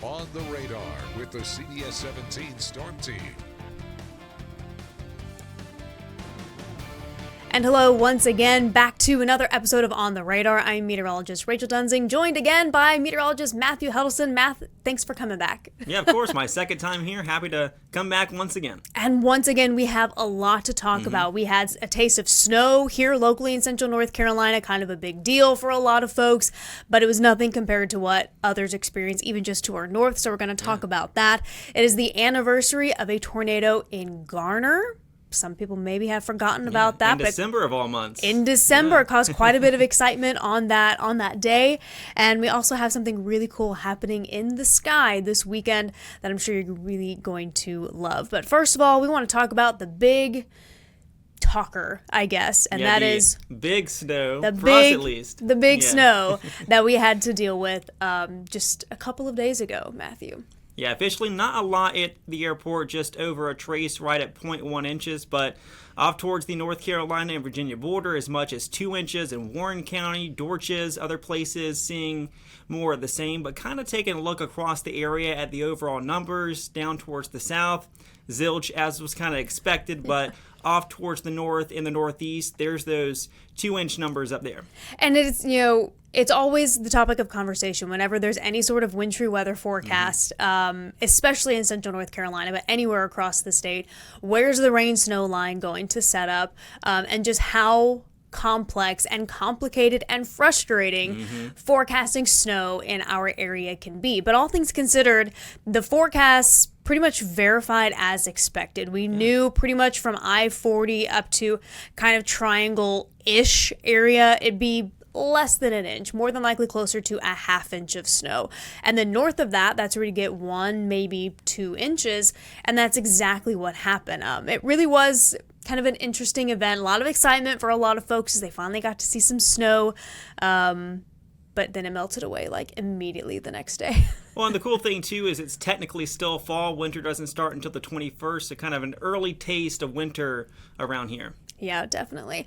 On the Radar with the CBS 17 Storm Team. And hello once again, back to another episode of On the Radar. I'm meteorologist Rachel Duensing, joined again by meteorologist Matthew Huddelston. Matt, thanks for coming back. Yeah, of course. My second time here. Happy to come back once again. And once again, we have a lot to talk about. We had a taste of snow here locally in central North Carolina, kind of a big deal for a lot of folks, but it was nothing compared to what others experienced, even just to our north. So we're going to talk about that. It is the anniversary of a tornado in Garner. Some people maybe have forgotten about that. In December of all months. In December, caused quite a bit of excitement on that day. And we also have something really cool happening in the sky this weekend that I'm sure you're really going to love. But first of all, we want to talk about the big talker, I guess, and that is big snow, for us at least. The big snow that we had to deal with just a couple of days ago, Matthew. Yeah, officially not a lot at the airport, just over a trace right at 0.1 inches, but off towards the North Carolina and Virginia border, as much as 2 inches in Warren County, Dorches, other places seeing more of the same, but kind of taking a look across the area at the overall numbers down towards the south. Zilch, as was kind of expected, but off towards the north and the northeast, there's those 2-inch numbers up there. And it's, it's always the topic of conversation whenever there's any sort of wintry weather forecast, especially in central North Carolina, but anywhere across the state. Where's the rain-snow line going to set up? And just how complex and complicated and frustrating forecasting snow in our area can be. But all things considered, the forecasts pretty much verified as expected. We knew pretty much from I-40 up to kind of triangle-ish area, it'd be less than an inch, more than likely closer to a half inch of snow. And then north of that, that's where you get 1, maybe 2 inches. And that's exactly what happened. It really was kind of an interesting event. A lot of excitement for a lot of folks as they finally got to see some snow. But then it melted away like immediately the next day. Well, and the cool thing, too, is it's technically still fall. Winter doesn't start until the 21st, so kind of an early taste of winter around here. Yeah, definitely.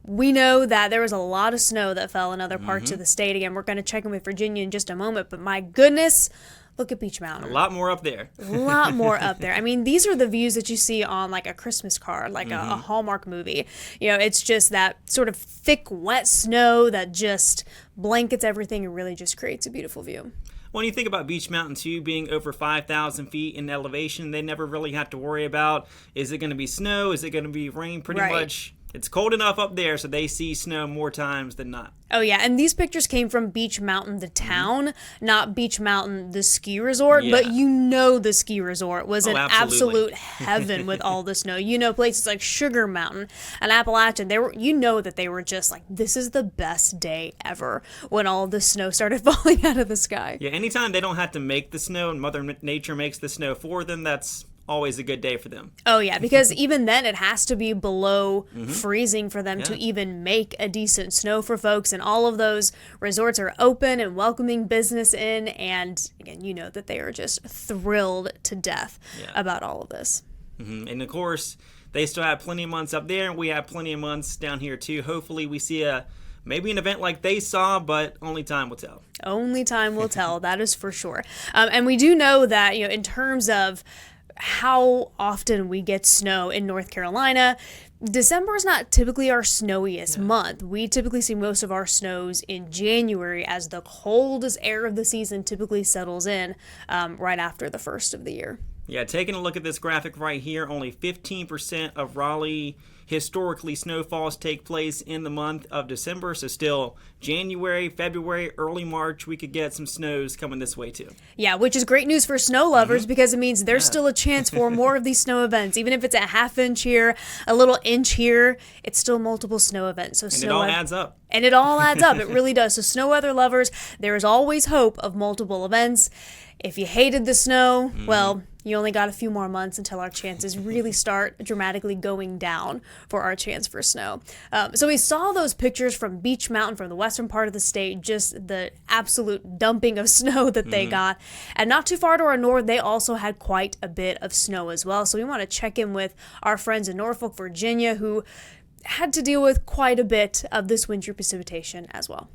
We know that there was a lot of snow that fell in other parts of the state. Again, we're going to check in with Virginia in just a moment, but my goodness, look at Beech Mountain. A lot more up there. A lot more up there. I mean, these are the views that you see on like a Christmas card, like a Hallmark movie. It's just that sort of thick, wet snow that just blankets everything and really just creates a beautiful view. When you think about Beech Mountain, too, being over 5,000 feet in elevation, they never really have to worry about, is it going to be snow? Is it going to be rain? Pretty much, it's cold enough up there, so they see snow more times than not. Oh, yeah, and these pictures came from Beech Mountain, the town, not Beech Mountain, the ski resort, but the ski resort was an absolute heaven with all the snow. Places like Sugar Mountain and Appalachian, that they were just like, this is the best day ever when all the snow started falling out of the sky. Yeah, anytime they don't have to make the snow and Mother Nature makes the snow for them, that's always a good day for them. Oh, yeah, because even then it has to be below freezing for them to even make a decent snow for folks. And all of those resorts are open and welcoming business in. And again, that they are just thrilled to death about all of this. And of course, they still have plenty of months up there, and we have plenty of months down here too. Hopefully we see maybe an event like they saw, but only time will tell. Only time will tell, that is for sure. And we do know that, in terms of how often we get snow in North Carolina, December is not typically our snowiest month. We typically see most of our snows in January as the coldest air of the season typically settles in right after the first of the year. Yeah, taking a look at this graphic right here, only 15% of Raleigh historically snowfalls take place in the month of December. So still January, February, early March, we could get some snows coming this way too. Yeah, which is great news for snow lovers because it means there's still a chance for more of these snow events. Even if it's a half inch here, a little inch here, it's still multiple snow events. So it all adds up. And it all adds up. It really does. So snow weather lovers, there is always hope of multiple events. If you hated the snow, well, you only got a few more months until our chances really start dramatically going down for our chance for snow. So we saw those pictures from Beech Mountain, from the western part of the state, just the absolute dumping of snow that they got. And not too far to our north, they also had quite a bit of snow as well. So we want to check in with our friends in Norfolk, Virginia, who had to deal with quite a bit of this winter precipitation as well.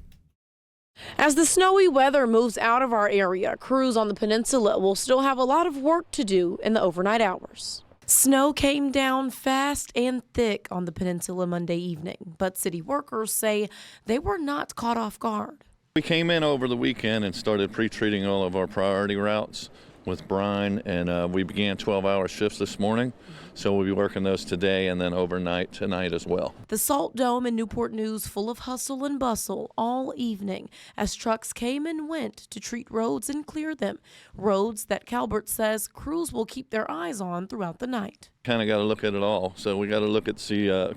As the snowy weather moves out of our area, crews on the peninsula will still have a lot of work to do in the overnight hours. Snow came down fast and thick on the peninsula Monday evening, but city workers say they were not caught off guard. We came in over the weekend and started pre-treating all of our priority routes with brine, and we began 12-hour shifts this morning. So we'll be working those today and then overnight tonight as well. The Salt Dome in Newport News full of hustle and bustle all evening as trucks came and went to treat roads and clear them. Roads that Calvert says crews will keep their eyes on throughout the night. Kind of got to look at it all. So we got to look at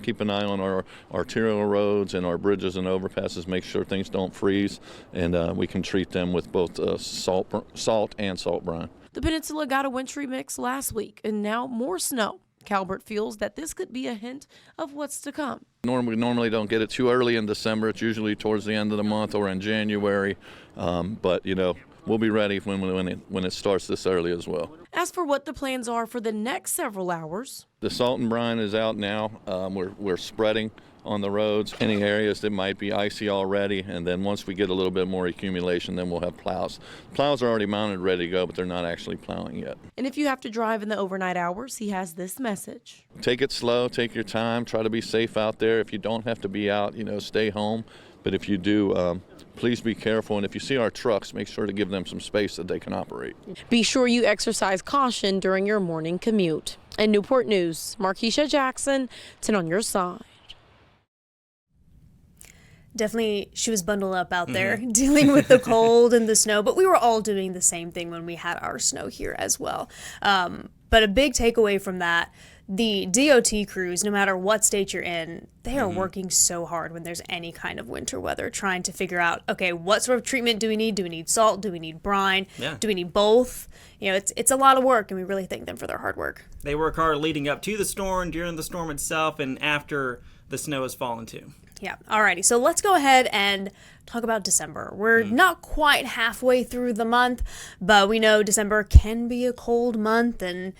keep an eye on our arterial roads and our bridges and overpasses, make sure things don't freeze, and we can treat them with both salt and salt brine. The peninsula got a wintry mix last week and now more snow. Calvert feels that this could be a hint of what's to come. We normally don't get it too early in December. It's usually towards the end of the month or in January. But we'll be ready when it starts this early as well. As for what the plans are for the next several hours, the salt and brine is out now. We're spreading on the roads, any areas that might be icy already, and then once we get a little bit more accumulation, then we'll have plows. Plows are already mounted, ready to go, but they're not actually plowing yet. And if you have to drive in the overnight hours, he has this message. Take it slow, take your time, try to be safe out there. If you don't have to be out, stay home. But if you do, please be careful. And if you see our trucks, make sure to give them some space that they can operate. Be sure you exercise caution during your morning commute. In Newport News, Markeisha Jackson, 10 on your side. Definitely, she was bundled up out there dealing with the cold and the snow, but we were all doing the same thing when we had our snow here as well. But a big takeaway from that, the DOT crews, no matter what state you're in, they are working so hard when there's any kind of winter weather, trying to figure out, okay, what sort of treatment do we need? Do we need salt? Do we need brine? Yeah. Do we need both? It's a lot of work, and we really thank them for their hard work. They work hard leading up to the storm, during the storm itself, and after the snow has fallen too. Yeah. Alrighty. So let's go ahead and talk about December. We're not quite halfway through the month, but we know December can be a cold month and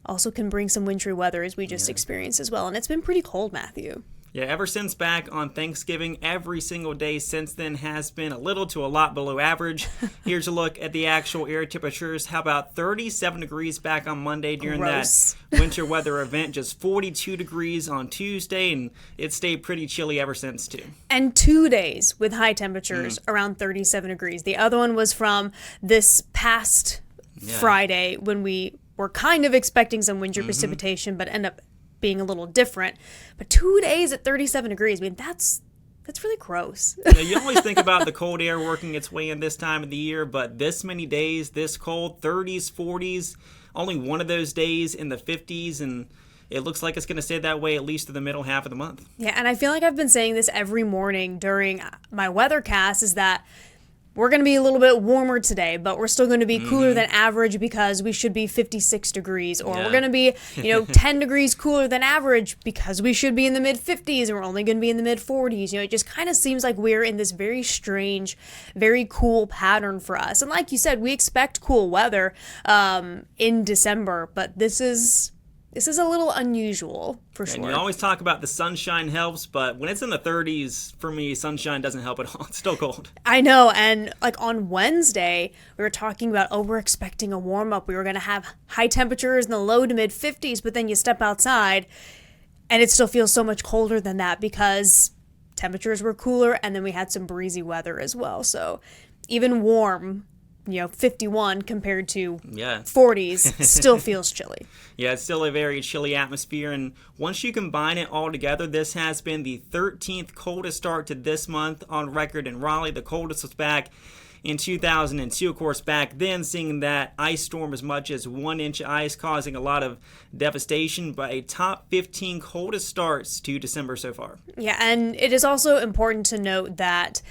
also can bring some wintry weather as we just experienced as well. And it's been pretty cold, Matthew. Yeah, ever since back on Thanksgiving, every single day since then has been a little to a lot below average. Here's a look at the actual air temperatures. How about 37 degrees back on Monday during Gross. that winter weather event, just 42 degrees on Tuesday, and it stayed pretty chilly ever since, too. And 2 days with high temperatures around 37 degrees. The other one was from this past Friday when we were kind of expecting some winter precipitation, but end up being a little different. But 2 days at 37 degrees, I mean, that's really gross. You always think about the cold air working its way in this time of the year, but this many days, this cold, 30s, 40s, only one of those days in the 50s, and it looks like it's going to stay that way at least through the middle half of the month. Yeah, and I feel like I've been saying this every morning during my weathercast is that we're going to be a little bit warmer today, but we're still going to be cooler than average because we should be 56 degrees. Or we're going to be, 10 degrees cooler than average because we should be in the mid-50s and we're only going to be in the mid-40s. It just kind of seems like we're in this very strange, very cool pattern for us. And like you said, we expect cool weather in December, but this is a little unusual, for sure. And you always talk about the sunshine helps, but when it's in the 30s, for me, sunshine doesn't help at all. It's still cold. I know, and like on Wednesday, we were talking about, we're expecting a warm-up. We were going to have high temperatures in the low to mid-50s, but then you step outside, and it still feels so much colder than that because temperatures were cooler, and then we had some breezy weather as well. So even warm, 51 compared to 40s still feels chilly. Yeah, it's still a very chilly atmosphere, and once you combine it all together, this has been the 13th coldest start to this month on record in Raleigh. The coldest was back in 2002, of course, back then, seeing that ice storm as much as 1 inch of ice causing a lot of devastation, but a top 15 coldest starts to December so far. Yeah, and it is also important to note that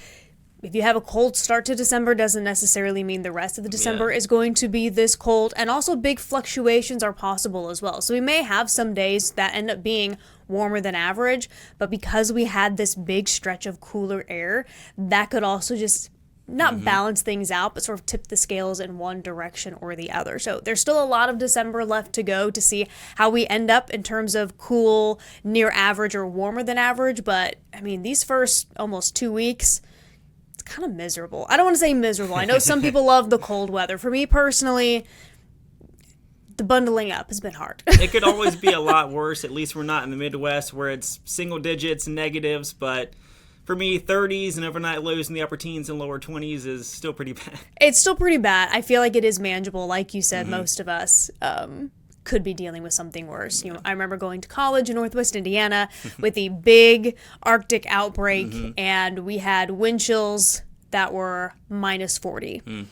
if you have a cold start to December, doesn't necessarily mean the rest of the December is going to be this cold. And also big fluctuations are possible as well. So we may have some days that end up being warmer than average, but because we had this big stretch of cooler air, that could also just not balance things out, but sort of tip the scales in one direction or the other. So there's still a lot of December left to go to see how we end up in terms of cool, near average, or warmer than average. But I mean, these first almost 2 weeks, kind of miserable. I don't want to say miserable. I know some people love the cold weather. For me personally, the bundling up has been hard. It could always be a lot worse. At least we're not in the Midwest where it's single digits and negatives. But for me, 30s and overnight lows in the upper teens and lower 20s is still pretty bad. It's still pretty bad. I feel like it is manageable. Like you said, most of us could be dealing with something worse. You know, I remember going to college in Northwest Indiana with the big Arctic outbreak, and we had wind chills that were minus 40.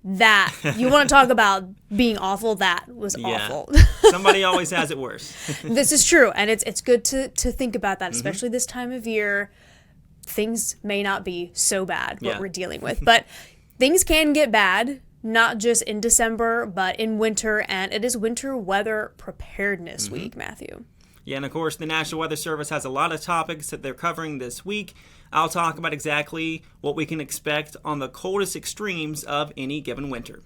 That, you want to talk about being awful, that was awful. Somebody always has it worse. This is true, and it's good to think about that, especially this time of year. Things may not be so bad, what we're dealing with, but things can get bad, not just in December, but in winter, and it is Winter Weather Preparedness Week, Matthew. Yeah, and of course, the National Weather Service has a lot of topics that they're covering this week. I'll talk about exactly what we can expect on the coldest extremes of any given winter.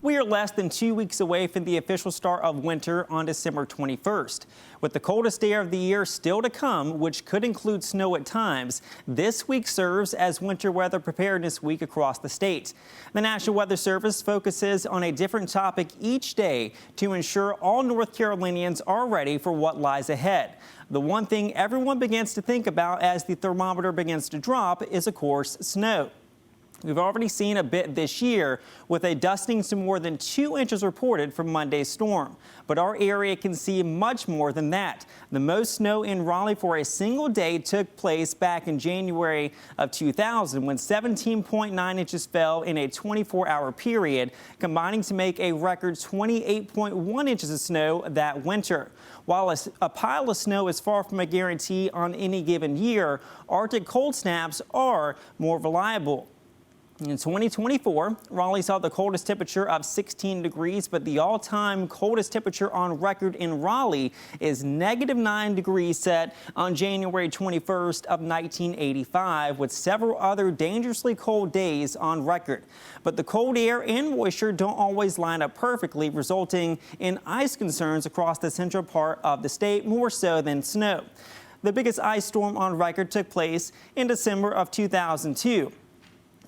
We are less than 2 weeks away from the official start of winter on December 21st. With the coldest day of the year still to come, which could include snow at times, this week serves as Winter Weather Preparedness Week across the state. The National Weather Service focuses on a different topic each day to ensure all North Carolinians are ready for what lies ahead. The one thing everyone begins to think about as the thermometer begins to drop is, of course, snow. We've already seen a bit this year with a dusting to more than 2 inches reported from Monday's storm. But our area can see much more than that. The most snow in Raleigh for a single day took place back in January of 2000 when 17.9 inches fell in a 24-hour period, combining to make a record 28.1 inches of snow that winter. While a pile of snow is far from a guarantee on any given year, Arctic cold snaps are more reliable. In 2024, Raleigh saw the coldest temperature of 16 degrees, but the all-time coldest temperature on record in Raleigh is -9 degrees set on January 21st of 1985, with several other dangerously cold days on record. But the cold air and moisture don't always line up perfectly, resulting in ice concerns across the central part of the state, more so than snow. The biggest ice storm on record took place in December of 2002.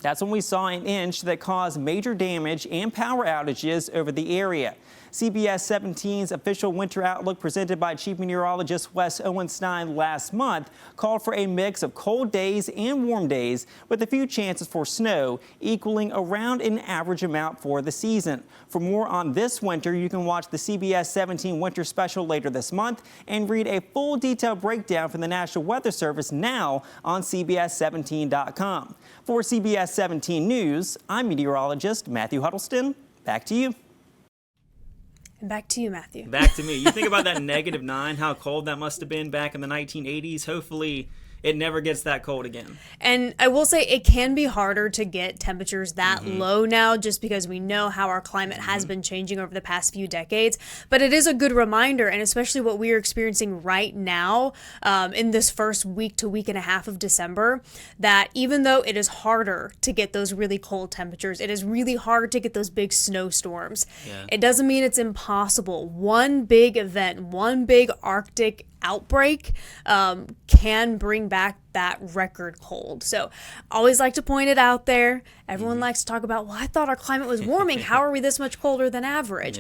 That's when we saw an inch that caused major damage and power outages over the area. CBS 17's official winter outlook presented by Chief Meteorologist Wes Owenstein last month called for a mix of cold days and warm days with a few chances for snow, equaling around an average amount for the season. For more on this winter, you can watch the CBS 17 winter special later this month and read a full detailed breakdown from the National Weather Service now on CBS17.com. For CBS 17 News, I'm meteorologist Matthew Huddelston. Back to you. And back to you, Matthew. Back to me. You think about that -9, how cold that must have been back in the 1980s. Hopefully it never gets that cold again. And I will say it can be harder to get temperatures that low now just because we know how our climate has been changing over the past few decades. But it is a good reminder, and especially what we are experiencing right now in this first week to week and a half of December, that even though it is harder to get those really cold temperatures, it is really hard to get those big snowstorms. It doesn't mean it's impossible. One big event, one big Arctic outbreak can bring back that record cold. So always like to point it out there. Everyone likes to talk about, well, I thought our climate was warming. How are we this much colder than average?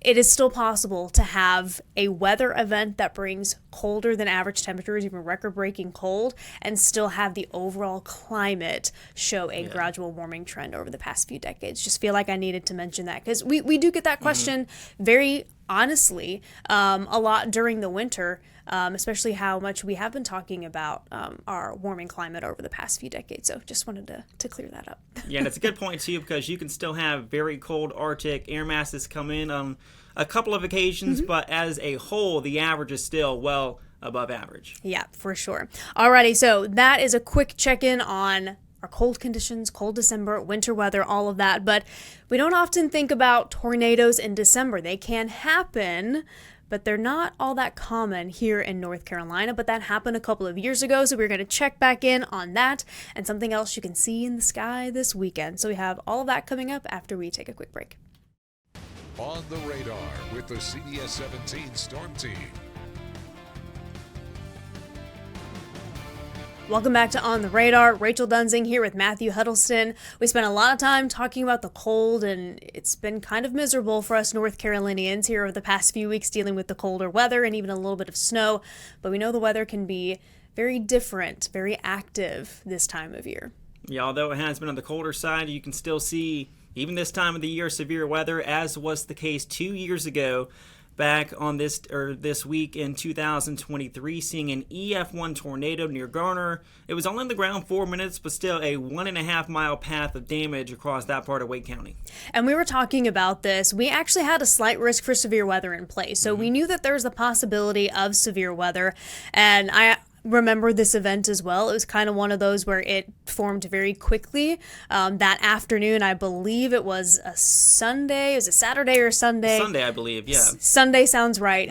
It is still possible to have a weather event that brings colder than average temperatures, even record-breaking cold, and still have the overall climate show a gradual warming trend over the past few decades. Just feel like I needed to mention that because we do get that question very honestly a lot during the winter, especially how much we have been talking about our warming climate over the past few decades. So just wanted to clear that up. Yeah, and it's a good point too because you can still have very cold Arctic air masses come in on a couple of occasions, but as a whole, the average is still well above average. Yeah, for sure. Alrighty, so that is a quick check-in on our cold conditions, cold December, winter weather, all of that. But we don't often think about tornadoes in December. They can happen, but they're not all that common here in North Carolina. But that happened a couple of years ago, so we're going to check back in on that and something else you can see in the sky this weekend. So we have all of that coming up after we take a quick break. On the radar with the CBS 17 Storm Team. Welcome back to On the Radar. Rachel Duensing here with Matthew Huddelston. We spent a lot of time talking about the cold, and it's been kind of miserable for us North Carolinians here over the past few weeks dealing with the colder weather and even a little bit of snow. But we know the weather can be very different, very active this time of year. Yeah, although it has been on the colder side, you can still see, even this time of the year, severe weather, as was the case 2 years ago. Back on this week in 2023, seeing an EF1 tornado near Garner. It was only on the ground 4 minutes, but still a 1.5 mile path of damage across that part of Wake County. And we were talking about this. We actually had a slight risk for severe weather in place. So we knew that there was the possibility of severe weather. And I remember this event as well. It was kind of one of those where it formed very quickly. That afternoon, I believe it was a Sunday. Was it Saturday or Sunday? Sunday, I believe, yeah. Sunday sounds right.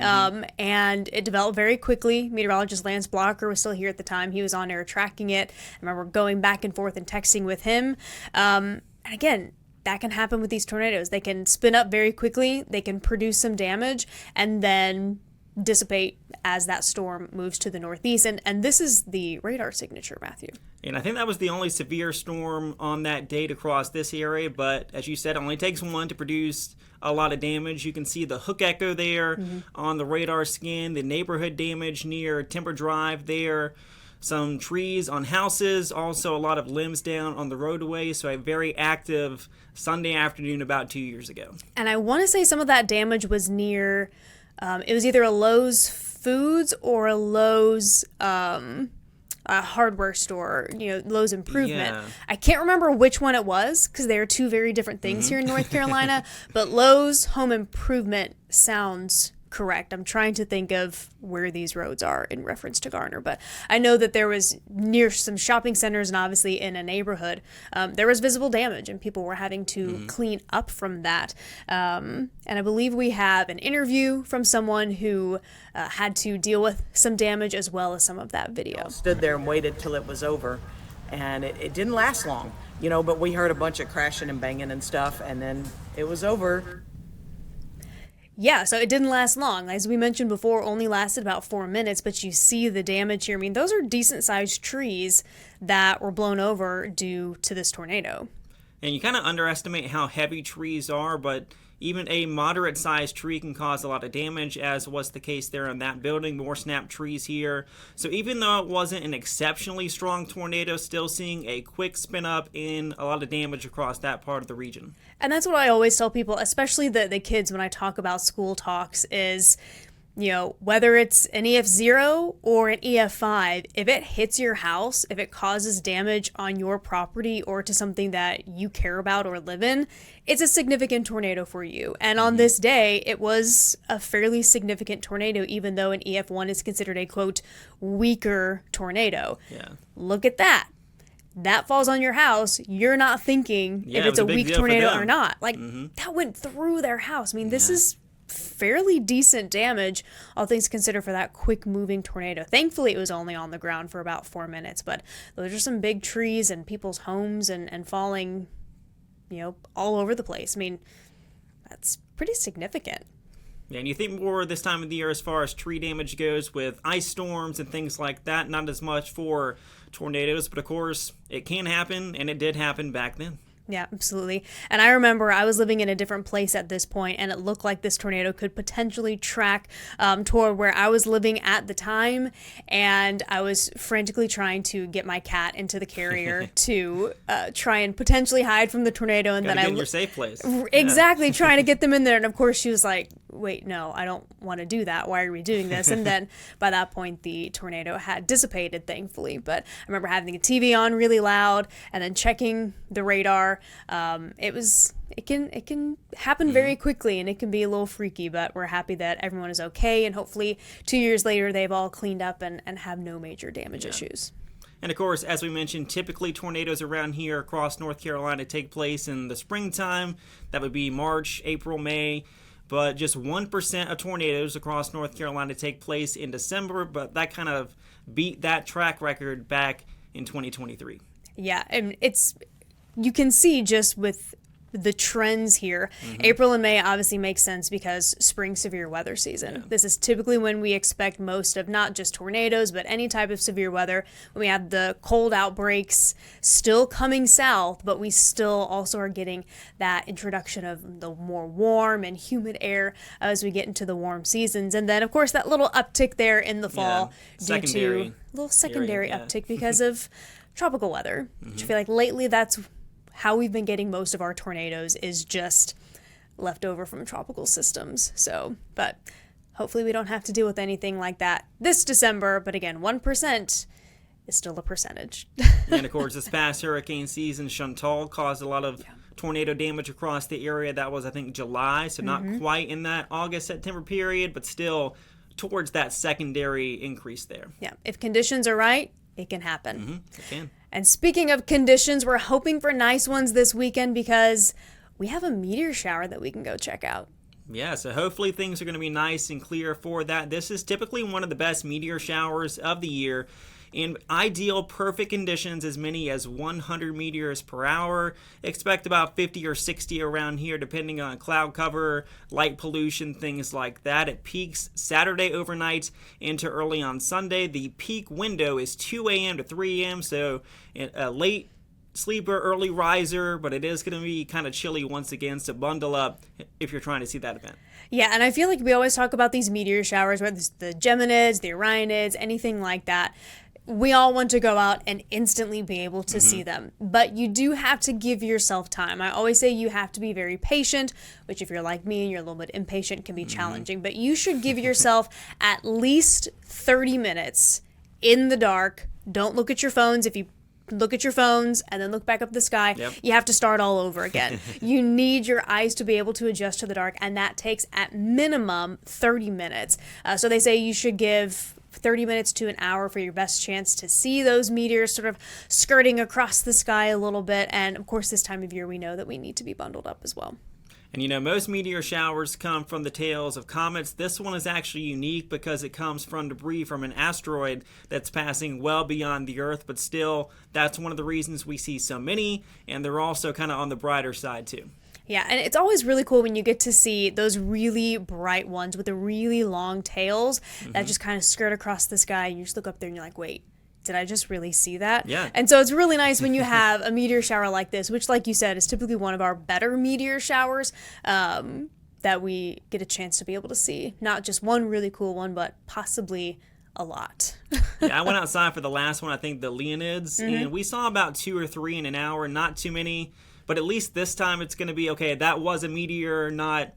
And it developed very quickly. Meteorologist Lance Blocker was still here at the time. He was on air tracking it. I remember going back and forth and texting with him. And again, that can happen with these tornadoes. They can spin up very quickly. They can produce some damage and then dissipate as that storm moves to the northeast. And this is the radar signature, Matthew. And I think that was the only severe storm on that date across this area, but as you said, it only takes one to produce a lot of damage. You can see the hook echo there on the radar scan, the neighborhood damage near Timber Drive there, some trees on houses, also a lot of limbs down on the roadway, so a very active Sunday afternoon about 2 years ago. And I want to say some of that damage was near, it was either a Lowe's Foods or a Lowe's hardware store, Lowe's Improvement. Yeah. I can't remember which one it was because they are two very different things here in North Carolina, but Lowe's Home Improvement sounds correct. I'm trying to think of where these roads are in reference to Garner, but I know that there was near some shopping centers and obviously in a neighborhood, there was visible damage and people were having to clean up from that. And I believe we have an interview from someone who had to deal with some damage as well as some of that video. Stood there and waited till it was over, and it didn't last long, but we heard a bunch of crashing and banging and stuff, and then it was over. Yeah, so it didn't last long. As we mentioned before, only lasted about 4 minutes, but you see the damage here. I mean, those are decent-sized trees that were blown over due to this tornado. And you kind of underestimate how heavy trees are, but even a moderate-sized tree can cause a lot of damage, as was the case there in that building. More snapped trees here. So even though it wasn't an exceptionally strong tornado, still seeing a quick spin up and a lot of damage across that part of the region. And that's what I always tell people, especially the kids when I talk about school talks, is whether it's an EF0 or an EF5, if it hits your house, if it causes damage on your property or to something that you care about or live in, it's a significant tornado for you. And on this day, it was a fairly significant tornado, even though an EF1 is considered a, quote, weaker tornado. Yeah. Look at that. That falls on your house, you're not thinking if it's a weak tornado or not. That went through their house. I mean, this is fairly decent damage, all things considered, for that quick moving tornado. Thankfully, it was only on the ground for about 4 minutes, but those are some big trees and people's homes and falling, all over the place. I mean, that's pretty significant. Yeah, and you think more this time of the year as far as tree damage goes with ice storms and things like that, not as much for tornadoes, but of course, it can happen, and it did happen back then. Yeah, absolutely. And I remember I was living in a different place at this point, and it looked like this tornado could potentially track toward where I was living at the time, and I was frantically trying to get my cat into the carrier to try and potentially hide from the tornado. And then get in your safe place. Exactly, trying to get them in there. And of course, she was like, wait, no, I don't want to do that. Why are we doing this? And then by that point, the tornado had dissipated, thankfully. But I remember having the TV on really loud and then checking the radar. It can happen very quickly, and it can be a little freaky, but we're happy that everyone is okay, and hopefully 2 years later they've all cleaned up and have no major damage issues. And of course, as we mentioned, typically tornadoes around here across North Carolina take place in the springtime. That would be March, April, May. But just 1% of tornadoes across North Carolina take place in December, but that kind of beat that track record back in 2023. Yeah, and you can see just with the trends here. April and May obviously make sense because spring severe weather season. This is typically when we expect most of not just tornadoes, but any type of severe weather. When we have the cold outbreaks still coming south, but we still also are getting that introduction of the more warm and humid air as we get into the warm seasons. And then, of course, that little uptick there in the fall due to a little secondary uptick because of tropical weather, which I feel like lately that's how we've been getting most of our tornadoes is just left over from tropical systems. So, but hopefully we don't have to deal with anything like that this December. But again, 1% is still a percentage. And of course, this past hurricane season, Chantal caused a lot of tornado damage across the area. That was, I think, July, so not quite in that August-September period, but still towards that secondary increase there. Yeah, if conditions are right, it can happen. It can. And speaking of conditions, we're hoping for nice ones this weekend because we have a meteor shower that we can go check out. Yeah, so hopefully things are going to be nice and clear for that. This is typically one of the best meteor showers of the year. In ideal, perfect conditions, as many as 100 meteors per hour. Expect about 50 or 60 around here, depending on cloud cover, light pollution, things like that. It peaks Saturday overnight into early on Sunday. The peak window is 2 a.m. to 3 a.m., so a late sleeper, early riser, but it is going to be kind of chilly once again, so bundle up if you're trying to see that event. Yeah, and I feel like we always talk about these meteor showers, whether it's the Geminids, the Orionids, anything like that. We all want to go out and instantly be able to see them, but you do have to give yourself time. I always say you have to be very patient, which if you're like me and you're a little bit impatient can be challenging, but you should give yourself at least 30 minutes in the dark. Don't look at your phones. If you look at your phones and then look back up the sky, you have to start all over again. You need your eyes to be able to adjust to the dark, and that takes at minimum 30 minutes. So they say you should give 30 minutes to an hour for your best chance to see those meteors sort of skirting across the sky a little bit. And of course, this time of year, we know that we need to be bundled up as well. And you know, most meteor showers come from the tails of comets. This one is actually unique because it comes from debris from an asteroid that's passing well beyond the Earth, but still, that's one of the reasons we see so many, and they're also kind of on the brighter side too. Yeah, and it's always really cool when you get to see those really bright ones with the really long tails that just kind of skirt across the sky, and you just look up there and you're like, wait, did I just really see that? Yeah. And so it's really nice when you have a meteor shower like this, which, like you said, is typically one of our better meteor showers that we get a chance to be able to see. Not just one really cool one, but possibly a lot. Yeah, I went outside for the last one, I think the Leonids, and we saw about 2 or 3 in an hour, not too many. But at least this time it's going to be, okay, that was a meteor, not,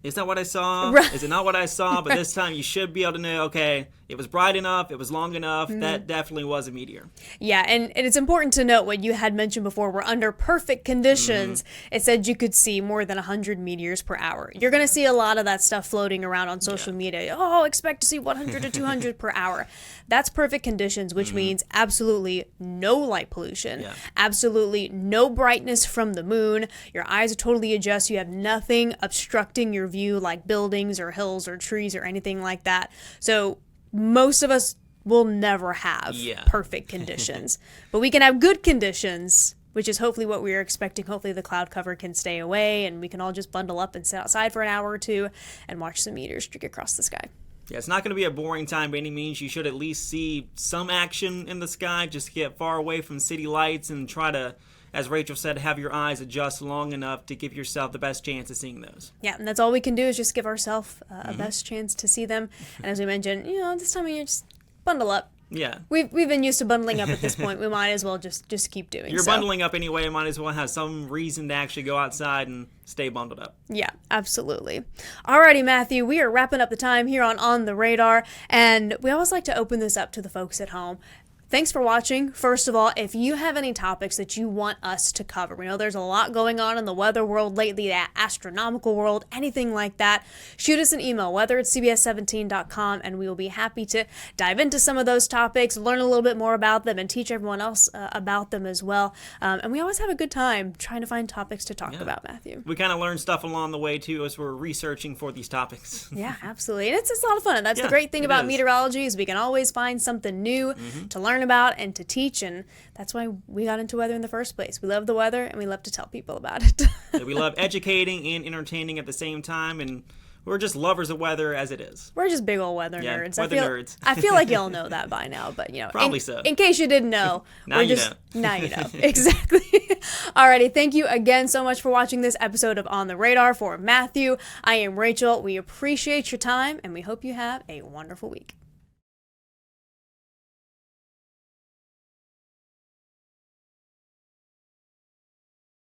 is that what I saw? Right. Is it not what I saw? But this time you should be able to know, okay, it was bright enough, it was long enough, that definitely was a meteor. Yeah, and it's important to note what you had mentioned before. We're under perfect conditions. It said you could see more than 100 meteors per hour. You're going to see a lot of that stuff floating around on social media. Oh, expect to see 100 to 200 per hour. That's perfect conditions, which means absolutely no light pollution, absolutely no brightness from the moon. Your eyes are totally adjust. You have nothing obstructing your view like buildings or hills or trees or anything like that. So most of us will never have perfect conditions, but we can have good conditions, which is hopefully what we're expecting. Hopefully the cloud cover can stay away and we can all just bundle up and sit outside for an hour or two and watch some meteors streak across the sky. Yeah, it's not going to be a boring time by any means. You should at least see some action in the sky. Just get far away from city lights and try to, as Rachel said, have your eyes adjust long enough to give yourself the best chance of seeing those. Yeah, and that's all we can do is just give ourselves a best chance to see them. And as we mentioned, this time of year, just bundle up. Yeah. We've been used to bundling up at this point. We might as well just keep doing You're so. bundling up anyway. Might as well have some reason to actually go outside and stay bundled up. Yeah, absolutely. Alrighty, Matthew, we are wrapping up the time here on The Radar, and we always like to open this up to the folks at home. Thanks for watching. First of all, if you have any topics that you want us to cover, we know there's a lot going on in the weather world lately, that astronomical world, anything like that, shoot us an email, whether it's cbs17.com, and we will be happy to dive into some of those topics, learn a little bit more about them, and teach everyone else about them as well. And we always have a good time trying to find topics to talk about, Matthew. We kind of learn stuff along the way, too, as we're researching for these topics. Yeah, absolutely. And it's a lot of fun. And that's the great thing about meteorology is we can always find something new to learn about and to teach, and that's why we got into weather in the first place. We love the weather, and we love to tell people about it. We love educating and entertaining at the same time, and we're just lovers of weather as it is. We're just big old weather Yeah, nerds. weather nerds. I feel like y'all know that by now, but Probably in, so. In case you didn't know, Now we're you just know. now you know. Exactly. Alrighty, thank you again so much for watching this episode of On the Radar. For Matthew, I am Rachel. We appreciate your time, and we hope you have a wonderful week.